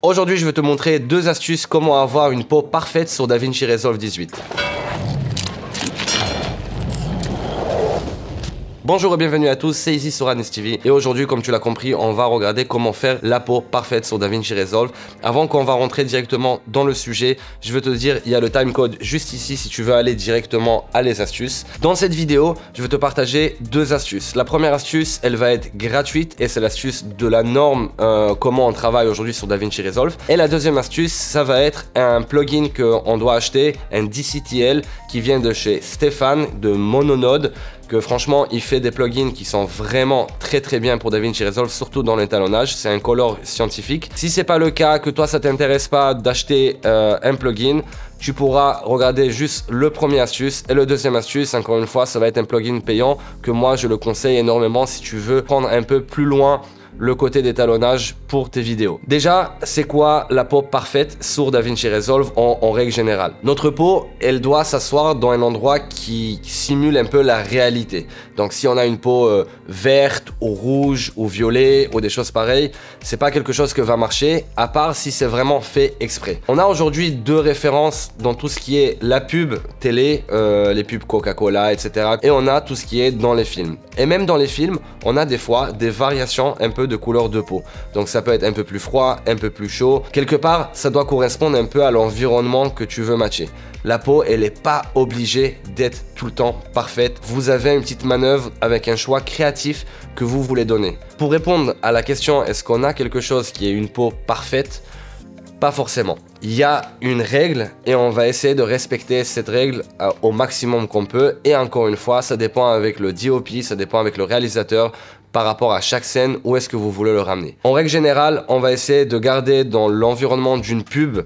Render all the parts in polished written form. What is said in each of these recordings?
Aujourd'hui, je vais te montrer deux astuces comment avoir une peau parfaite sur DaVinci Resolve 18. Bonjour et bienvenue à tous, c'est Easy sur Anis TV et aujourd'hui, comme tu l'as compris, on va regarder comment faire la peau parfaite sur DaVinci Resolve. Avant qu'on va rentrer directement dans le sujet, je veux te dire, il y a le timecode juste ici si tu veux aller directement à les astuces. Dans cette vidéo, je vais te partager deux astuces. La première astuce, elle va être gratuite et c'est l'astuce de la norme comment on travaille aujourd'hui sur DaVinci Resolve. Et la deuxième astuce, ça va être un plugin qu'on doit acheter, un DCTL qui vient de chez Stéphane de Mononode. Que franchement, il fait des plugins qui sont vraiment très bien pour DaVinci Resolve, surtout dans l'étalonnage. C'est un color scientifique. Si c'est pas le cas, que toi ça t'intéresse pas d'acheter un plugin, tu pourras regarder juste le premier astuce et le deuxième astuce, encore une fois, ça va être un plugin payant que moi je le conseille énormément si tu veux prendre un peu plus loin le côté d'étalonnage pour tes vidéos. Déjà, c'est quoi la peau parfaite sur DaVinci Resolve en règle générale? Notre peau, elle doit s'asseoir dans un endroit qui simule un peu la réalité. Donc si on a une peau verte ou rouge ou violet ou des choses pareilles, c'est pas quelque chose que va marcher, à part si c'est vraiment fait exprès. On a aujourd'hui deux références dans tout ce qui est la pub télé, les pubs Coca-Cola, etc. Et on a tout ce qui est dans les films. Et même dans les films, on a des fois des variations un peu de couleur de peau. Donc ça peut être un peu plus froid, un peu plus chaud. Quelque part, ça doit correspondre un peu à l'environnement que tu veux matcher. La peau, elle n'est pas obligée d'être tout le temps parfaite. Vous avez une petite manœuvre avec un choix créatif que vous voulez donner. Pour répondre à la question, est-ce qu'on a quelque chose qui est une peau parfaite? Pas forcément. Il y a une règle et on va essayer de respecter cette règle au maximum qu'on peut. Et encore une fois, ça dépend avec le DOP, ça dépend avec le réalisateur par rapport à chaque scène, où est-ce que vous voulez le ramener. En règle générale, on va essayer de garder dans l'environnement d'une pub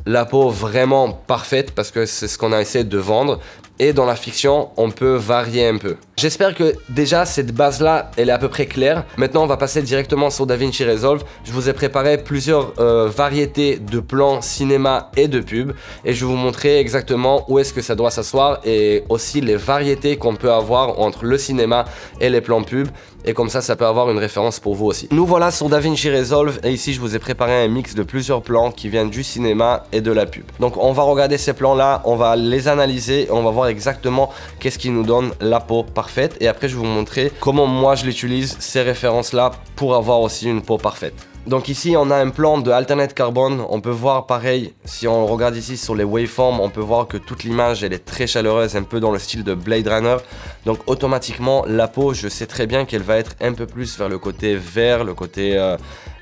la peau vraiment parfaite parce que c'est ce qu'on a essayé de vendre. Et dans la fiction, on peut varier un peu. J'espère que déjà cette base-là, elle est à peu près claire. Maintenant, on va passer directement sur DaVinci Resolve. Je vous ai préparé plusieurs variétés de plans cinéma et de pub. Et je vais vous montrer exactement où est-ce que ça doit s'asseoir et aussi les variétés qu'on peut avoir entre le cinéma et les plans pub. Et comme ça peut avoir une référence pour vous aussi. Nous voilà sur DaVinci Resolve et ici, je vous ai préparé un mix de plusieurs plans qui viennent du cinéma et de la pub. Donc, on va regarder ces plans-là, on va les analyser et on va voir exactement qu'est-ce qui nous donne la peau parfaite et après je vais vous montrer comment moi je l'utilise ces références là pour avoir aussi une peau parfaite. Donc ici on a un plan de alternate carbone, on peut voir pareil, si on regarde ici sur les waveforms, on peut voir que toute l'image elle est très chaleureuse, un peu dans le style de Blade Runner. Donc automatiquement la peau, je sais très bien qu'elle va être un peu plus vers le côté vert, le côté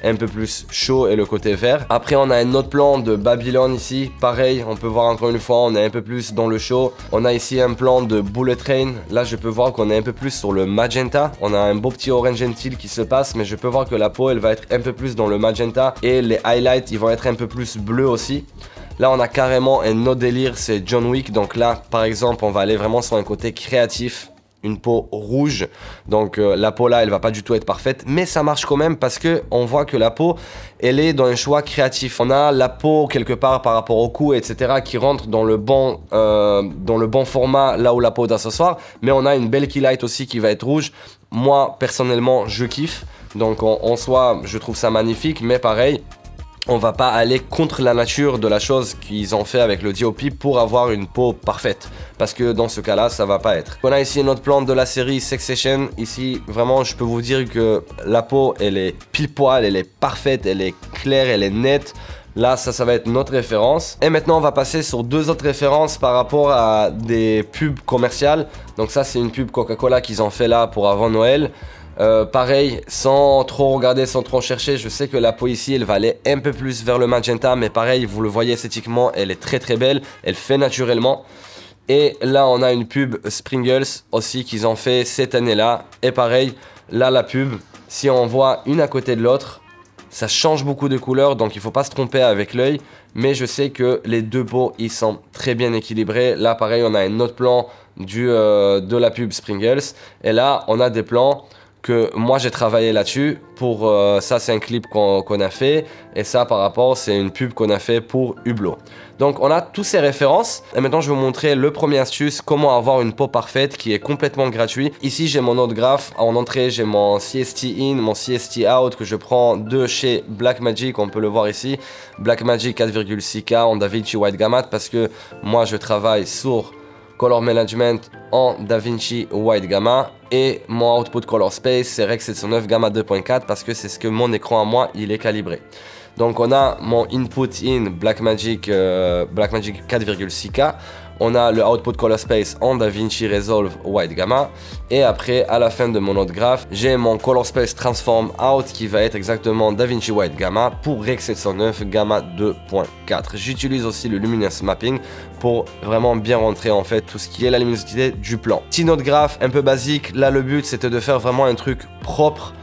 un peu plus chaud et le côté vert. Après on a un autre plan de Babylone ici, pareil, on peut voir encore une fois, on est un peu plus dans le chaud. On a ici un plan de Bullet Train, là je peux voir qu'on est un peu plus sur le magenta. On a un beau petit orange and teal qui se passe, mais je peux voir que la peau elle va être un peu plus dans le magenta et les highlights ils vont être un peu plus bleus aussi. Là on a carrément un autre délire, c'est John Wick. Donc là par exemple on va aller vraiment sur un côté créatif, une peau rouge. Donc la peau là elle va pas du tout être parfaite, mais ça marche quand même parce que on voit que la peau elle est dans un choix créatif. On a la peau quelque part par rapport au cou etc qui rentre dans le bon format là où la peau doit s'asseoir, mais on a une belle key light aussi qui va être rouge. Moi personnellement je kiffe, donc en soi je trouve ça magnifique, mais pareil on va pas aller contre la nature de la chose qu'ils ont fait avec le DOP pour avoir une peau parfaite. Parce que dans ce cas-là, ça va pas être. On a ici notre plan de la série Succession. Ici, vraiment, je peux vous dire que la peau, elle est pile poil, elle est parfaite, elle est claire, elle est nette. Là, ça va être notre référence. Et maintenant, on va passer sur deux autres références par rapport à des pubs commerciales. Donc ça, c'est une pub Coca-Cola qu'ils ont fait là pour avant Noël. Pareil, sans trop regarder, sans trop chercher, je sais que la peau ici elle va aller un peu plus vers le magenta, mais pareil, vous le voyez esthétiquement, elle est très belle, elle fait naturellement. Et là on a une pub Springles aussi qu'ils ont fait cette année là, et pareil, là la pub, si on voit une à côté de l'autre, ça change beaucoup de couleurs, donc il faut pas se tromper avec l'œil, mais je sais que les deux peaux ils sont très bien équilibrés. Là pareil, on a un autre plan de la pub Springles, et là on a des plans que moi j'ai travaillé là-dessus. Pour ça, c'est un clip qu'on a fait, et ça par rapport, c'est une pub qu'on a fait pour Hublot. Donc on a tous ces références, et maintenant je vais vous montrer le premier astuce, comment avoir une peau parfaite qui est complètement gratuit. Ici j'ai mon autographe, en entrée j'ai mon CST in, mon CST out que je prends de chez Blackmagic, on peut le voir ici, Blackmagic 4,6K en DaVinci White Gamma, parce que moi je travaille sur Color Management en DaVinci White Gamma, et mon output Color Space c'est Rec 709 Gamma 2.4 parce que c'est ce que mon écran à moi il est calibré. Donc on a mon input in Blackmagic 4,6K, on a le output Color Space en DaVinci Resolve White Gamma, et après à la fin de mon autre graphe j'ai mon Color Space Transform Out qui va être exactement DaVinci White Gamma pour Rec 709 Gamma 2.4. J'utilise aussi le Luminance Mapping pour vraiment bien rentrer en fait tout ce qui est la luminosité du plan. Petit note graphe un peu basique, là le but c'était de faire vraiment un truc propre.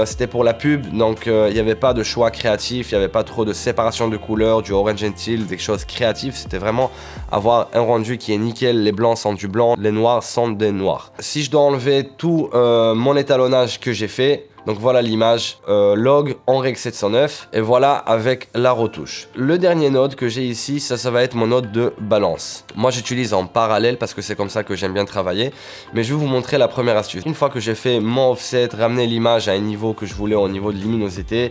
C'était pour la pub, donc il n'y avait pas de choix créatif, il n'y avait pas trop de séparation de couleurs, du orange and teal, des choses créatives. C'était vraiment avoir un rendu qui est nickel, les blancs sont du blanc, les noirs sont des noirs. Si je dois enlever tout mon étalonnage que j'ai fait, donc voilà l'image log en Rec 709, et voilà avec la retouche. Le dernier node que j'ai ici, ça va être mon node de balance. Moi j'utilise en parallèle parce que c'est comme ça que j'aime bien travailler, mais je vais vous montrer la première astuce. Une fois que j'ai fait mon offset, ramener l'image à un niveau que je voulais au niveau de luminosité,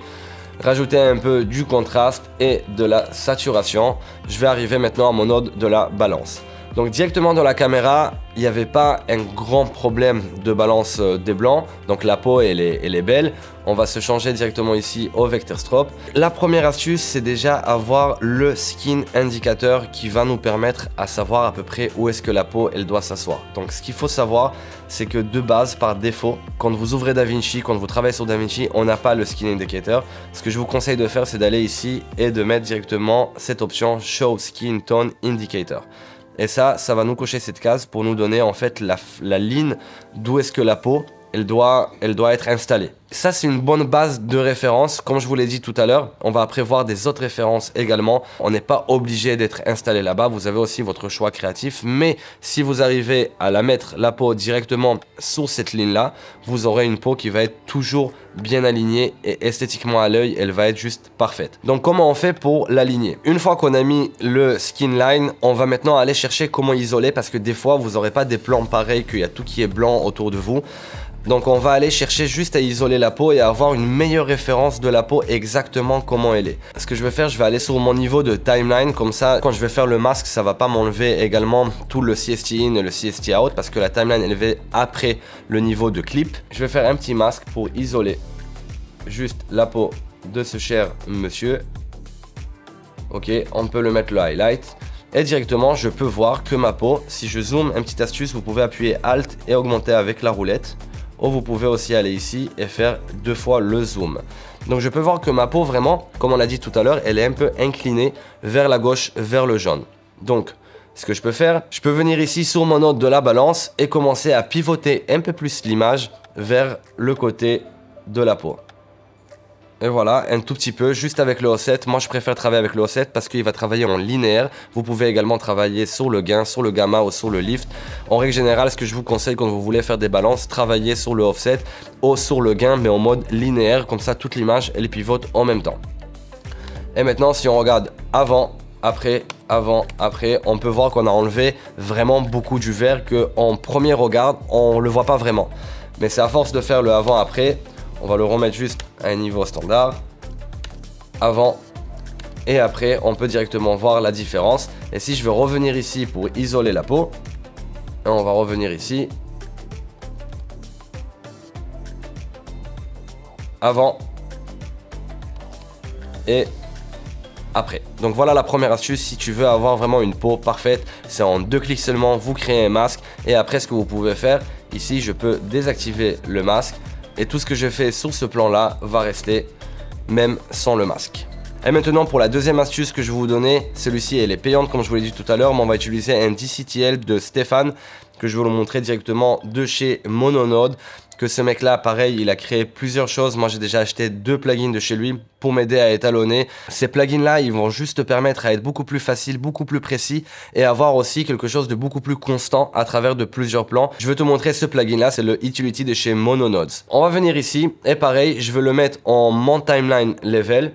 rajouter un peu du contraste et de la saturation, je vais arriver maintenant à mon node de la balance. Donc directement dans la caméra, il n'y avait pas un grand problème de balance des blancs. Donc la peau elle est belle. On va se changer directement ici au Vector Strobe. La première astuce, c'est déjà avoir le skin indicateur qui va nous permettre à savoir à peu près où est-ce que la peau elle doit s'asseoir. Donc ce qu'il faut savoir, c'est que de base, par défaut, quand vous ouvrez DaVinci, quand vous travaillez sur DaVinci, on n'a pas le skin indicator. Ce que je vous conseille de faire, c'est d'aller ici et de mettre directement cette option Show Skin Tone Indicator. Et ça va nous cocher cette case pour nous donner en fait la ligne d'où est-ce que la peau elle doit être installée. Ça, c'est une bonne base de référence. Comme je vous l'ai dit tout à l'heure, on va prévoir des autres références également. On n'est pas obligé d'être installé là-bas. Vous avez aussi votre choix créatif. Mais si vous arrivez à la mettre, la peau, directement sur cette ligne-là, vous aurez une peau qui va être toujours bien alignée et esthétiquement à l'œil, elle va être juste parfaite. Donc, comment on fait pour l'aligner? Une fois qu'on a mis le skin line, on va maintenant aller chercher comment isoler parce que des fois, vous n'aurez pas des plans pareils, qu'il y a tout qui est blanc autour de vous. Donc on va aller chercher juste à isoler la peau et à avoir une meilleure référence de la peau exactement comment elle est. Ce que je vais faire, je vais aller sur mon niveau de timeline, comme ça quand je vais faire le masque, ça va pas m'enlever également tout le CST in et le CST out parce que la timeline elle est après le niveau de clip. Je vais faire un petit masque pour isoler juste la peau de ce cher monsieur. Ok, on peut le mettre le highlight. Et directement, je peux voir que ma peau, si je zoome, une petite astuce, vous pouvez appuyer Alt et augmenter avec la roulette. Ou vous pouvez aussi aller ici et faire 2 fois le zoom. Donc je peux voir que ma peau vraiment, comme on l'a dit tout à l'heure, elle est un peu inclinée vers la gauche, vers le jaune. Donc ce que je peux faire, je peux venir ici sur mon node de la balance et commencer à pivoter un peu plus l'image vers le côté de la peau. Et voilà, un tout petit peu, juste avec le offset. Moi, je préfère travailler avec le offset parce qu'il va travailler en linéaire. Vous pouvez également travailler sur le gain, sur le gamma ou sur le lift. En règle générale, ce que je vous conseille quand vous voulez faire des balances, travaillez sur le offset ou sur le gain, mais en mode linéaire. Comme ça, toute l'image, elle pivote en même temps. Et maintenant, si on regarde avant, après, on peut voir qu'on a enlevé vraiment beaucoup du vert qu'en premier regard, on ne le voit pas vraiment. Mais c'est à force de faire le avant-après. On va le remettre juste à un niveau standard. Avant et après, on peut directement voir la différence. Et si je veux revenir ici pour isoler la peau, on va revenir ici. Avant et après. Donc voilà la première astuce. Si tu veux avoir vraiment une peau parfaite, c'est en 2 clics seulement. Vous créez un masque. Et après, ce que vous pouvez faire, ici, je peux désactiver le masque. Et tout ce que je fais sur ce plan là va rester même sans le masque. Et maintenant pour la deuxième astuce que je vais vous donner, celui-ci elle est payante comme je vous l'ai dit tout à l'heure, mais on va utiliser un DCTL de Stéphane que je vais vous le montrer directement de chez Mononode. Que ce mec là, pareil, il a créé plusieurs choses. Moi j'ai déjà acheté 2 plugins de chez lui pour m'aider à étalonner. Ces plugins là, ils vont juste te permettre à être beaucoup plus facile, beaucoup plus précis et avoir aussi quelque chose de beaucoup plus constant à travers de plusieurs plans. Je vais te montrer ce plugin là, c'est le Utility de chez Mononodes. On va venir ici et pareil, je vais le mettre en Mon Timeline Level.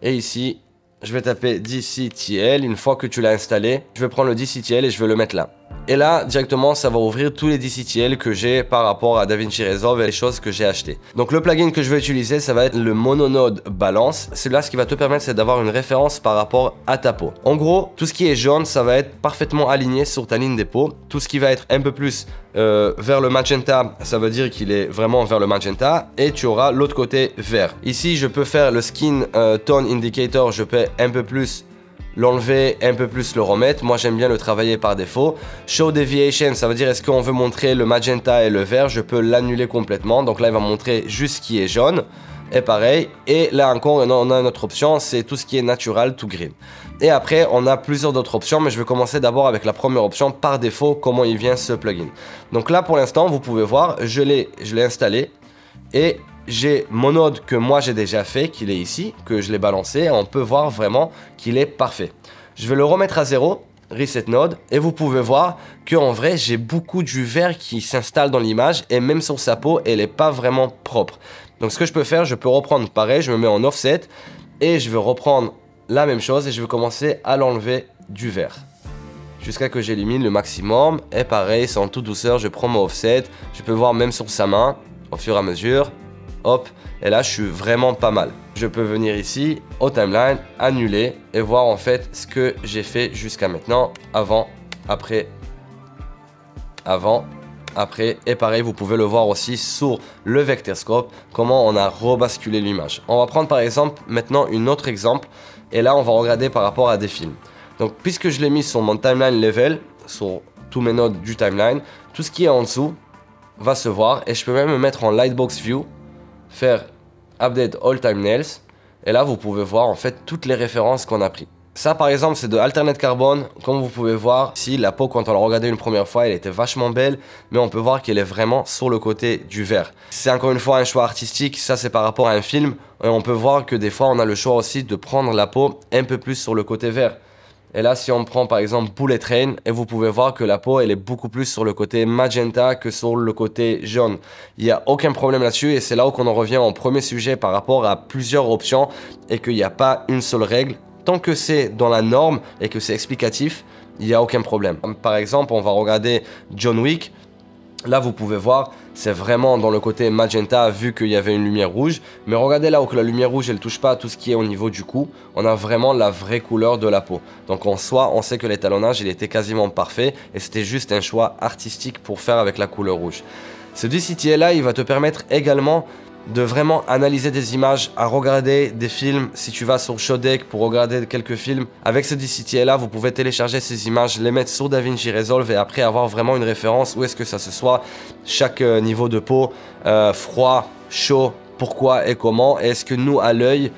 Et ici, je vais taper DCTL. Une fois que tu l'as installé, je vais prendre le DCTL et je vais le mettre là. Et là, directement, ça va ouvrir tous les DCTL que j'ai par rapport à DaVinci Resolve et les choses que j'ai achetées. Donc le plugin que je vais utiliser, ça va être le Mononode Balance. C'est là ce qui va te permettre, c'est d'avoir une référence par rapport à ta peau. En gros, tout ce qui est jaune, ça va être parfaitement aligné sur ta ligne des peaux. Tout ce qui va être un peu plus vers le magenta, ça veut dire qu'il est vraiment vers le magenta. Et tu auras l'autre côté vert. Ici, je peux faire le Skin Tone Indicator. Je peux un peu plus l'enlever, un peu plus le remettre. Moi j'aime bien le travailler par défaut. Show Deviation, ça veut dire est-ce qu'on veut montrer le magenta et le vert, je peux l'annuler complètement. Donc là il va montrer juste ce qui est jaune. Et pareil, et là encore on a une autre option, c'est tout ce qui est natural to green. Et après on a plusieurs d'autres options, mais je vais commencer d'abord avec la première option par défaut, comment il vient ce plugin. Donc là pour l'instant vous pouvez voir, je l'ai installé et j'ai mon node que moi j'ai déjà fait, qu'il est ici, que je l'ai balancé, et on peut voir vraiment qu'il est parfait. Je vais le remettre à 0, Reset Node, et vous pouvez voir qu'en vrai j'ai beaucoup du vert qui s'installe dans l'image, et même sur sa peau, elle n'est pas vraiment propre. Donc ce que je peux faire, je peux reprendre pareil, je me mets en offset, et je vais reprendre la même chose, et je vais commencer à l'enlever du vert. Jusqu'à que j'élimine le maximum, et pareil, c'est en toute douceur, je prends mon offset, je peux voir même sur sa main, au fur et à mesure. Hop, et là je suis vraiment pas mal. Je peux venir ici au timeline, annuler et voir en fait ce que j'ai fait jusqu'à maintenant, avant, après, et pareil vous pouvez le voir aussi sur le Vectorscope, comment on a rebasculé l'image. On va prendre par exemple maintenant un autre exemple, et là on va regarder par rapport à des films. Donc puisque je l'ai mis sur mon timeline level, sur tous mes nodes du timeline, tout ce qui est en dessous va se voir, et je peux même me mettre en Lightbox View, faire Update All Thumbnails, et là vous pouvez voir en fait toutes les références qu'on a pris. Ça par exemple c'est de Alternate Carbone, comme vous pouvez voir ici la peau quand on l'a regardée une première fois elle était vachement belle, mais on peut voir qu'elle est vraiment sur le côté du vert. C'est encore une fois un choix artistique, ça c'est par rapport à un film, et on peut voir que des fois on a le choix aussi de prendre la peau un peu plus sur le côté vert. Et là, si on prend par exemple Bullet Train, et vous pouvez voir que la peau, elle est beaucoup plus sur le côté magenta que sur le côté jaune. Il n'y a aucun problème là-dessus, et c'est là où on en revient au premier sujet par rapport à plusieurs options, et qu'il n'y a pas une seule règle. Tant que c'est dans la norme et que c'est explicatif, il n'y a aucun problème. Par exemple, on va regarder John Wick. Là, vous pouvez voir, c'est vraiment dans le côté magenta vu qu'il y avait une lumière rouge. Mais regardez là où que la lumière rouge, elle touche pas à tout ce qui est au niveau du cou. On a vraiment la vraie couleur de la peau. Donc en soi, on sait que l'étalonnage, il était quasiment parfait. Et c'était juste un choix artistique pour faire avec la couleur rouge. Ce DCTL là, il va te permettre également de vraiment analyser des images, à regarder des films. Si tu vas sur Shodeck pour regarder quelques films, avec ce DCTL là, vous pouvez télécharger ces images, les mettre sur DaVinci Resolve et après avoir vraiment une référence où est-ce que ça se soit, chaque niveau de peau, froid, chaud, pourquoi et comment, et est-ce que nous à l'œil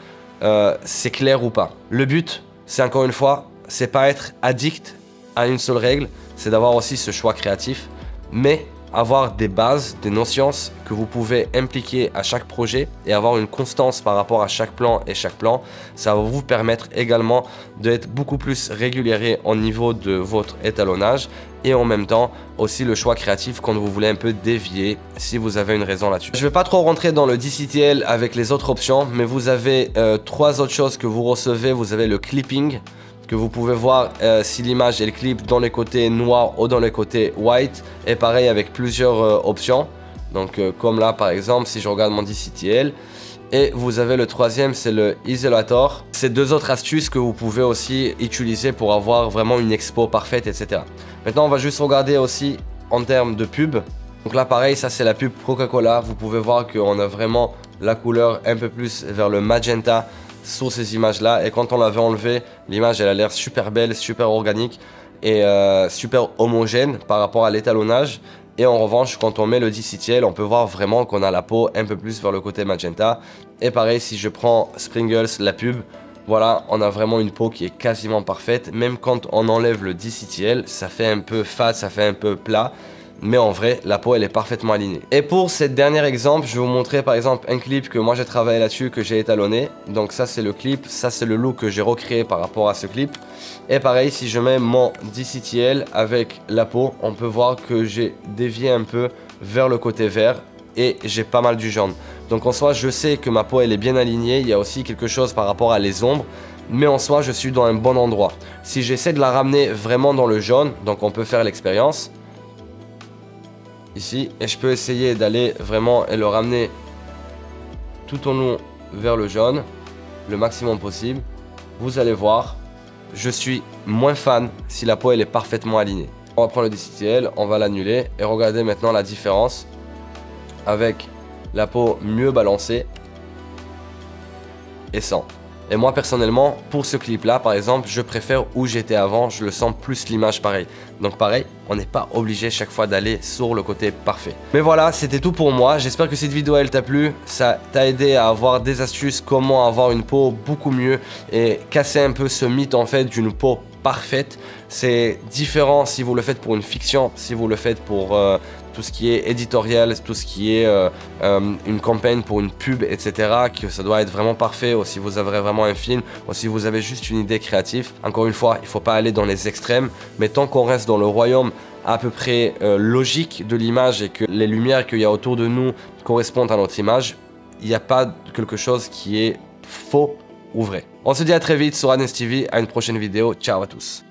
c'est clair ou pas. Le but, c'est encore une fois, c'est pas être addict à une seule règle, c'est d'avoir aussi ce choix créatif, mais avoir des bases, des notions que vous pouvez impliquer à chaque projet et avoir une constance par rapport à chaque plan et chaque plan, ça va vous permettre également d'être beaucoup plus régulier au niveau de votre étalonnage et en même temps aussi le choix créatif quand vous voulez un peu dévier si vous avez une raison là-dessus. Je ne vais pas trop rentrer dans le DCTL avec les autres options, mais vous avez 3 autres choses que vous recevez. Vous avez le clipping, que vous pouvez voir si l'image elle clip dans les côtés noirs ou dans les côtés white, et pareil avec plusieurs options. Donc comme là par exemple si je regarde mon DCTL, et vous avez le troisième, c'est le Isolator. C'est 2 autres astuces que vous pouvez aussi utiliser pour avoir vraiment une expo parfaite, etc. Maintenant on va juste regarder aussi en termes de pub. Donc là pareil, ça c'est la pub Coca-Cola. Vous pouvez voir qu'on a vraiment la couleur un peu plus vers le magenta sur ces images là, et quand on l'avait enlevé, l'image elle a l'air super belle, super organique et super homogène par rapport à l'étalonnage. Et en revanche, quand on met le DCTL, on peut voir vraiment qu'on a la peau un peu plus vers le côté magenta. Et pareil, si je prends Springles, la pub, Voilà, on a vraiment une peau qui est quasiment parfaite. Même quand on enlève le DCTL, ça fait un peu fade, ça fait un peu plat. Mais en vrai, la peau, elle est parfaitement alignée. Et pour ce dernier exemple, je vais vous montrer par exemple un clip que moi j'ai travaillé là-dessus, que j'ai étalonné. Donc ça, c'est le clip, ça c'est le look que j'ai recréé par rapport à ce clip. Et pareil, si je mets mon DCTL avec la peau, on peut voir que j'ai dévié un peu vers le côté vert et j'ai pas mal du jaune. Donc en soi, je sais que ma peau, elle est bien alignée. Il y a aussi quelque chose par rapport à les ombres. Mais en soi, je suis dans un bon endroit. Si j'essaie de la ramener vraiment dans le jaune, donc on peut faire l'expérience. Ici, et je peux essayer d'aller vraiment et le ramener tout au long vers le jaune, le maximum possible. Vous allez voir, je suis moins fan si la peau elle est parfaitement alignée. On va prendre le DCTL, on va l'annuler et regardez maintenant la différence avec la peau mieux balancée et sans. Et moi personnellement, pour ce clip là par exemple, je préfère où j'étais avant, je le sens plus l'image pareil. Donc pareil, on n'est pas obligé chaque fois d'aller sur le côté parfait. Mais voilà, c'était tout pour moi, j'espère que cette vidéo elle t'a plu, ça t'a aidé à avoir des astuces comment avoir une peau beaucoup mieux et casser un peu ce mythe en fait d'une peau parfaite. C'est différent si vous le faites pour une fiction, si vous le faites pour tout ce qui est éditorial, tout ce qui est une campagne pour une pub, etc. Que ça doit être vraiment parfait, ou si vous avez vraiment un film, ou si vous avez juste une idée créative. Encore une fois, il ne faut pas aller dans les extrêmes, mais tant qu'on reste dans le royaume à peu près logique de l'image et que les lumières qu'il y a autour de nous correspondent à notre image, il n'y a pas quelque chose qui est faux ou vrai. On se dit à très vite sur Hannes TV, à une prochaine vidéo. Ciao à tous.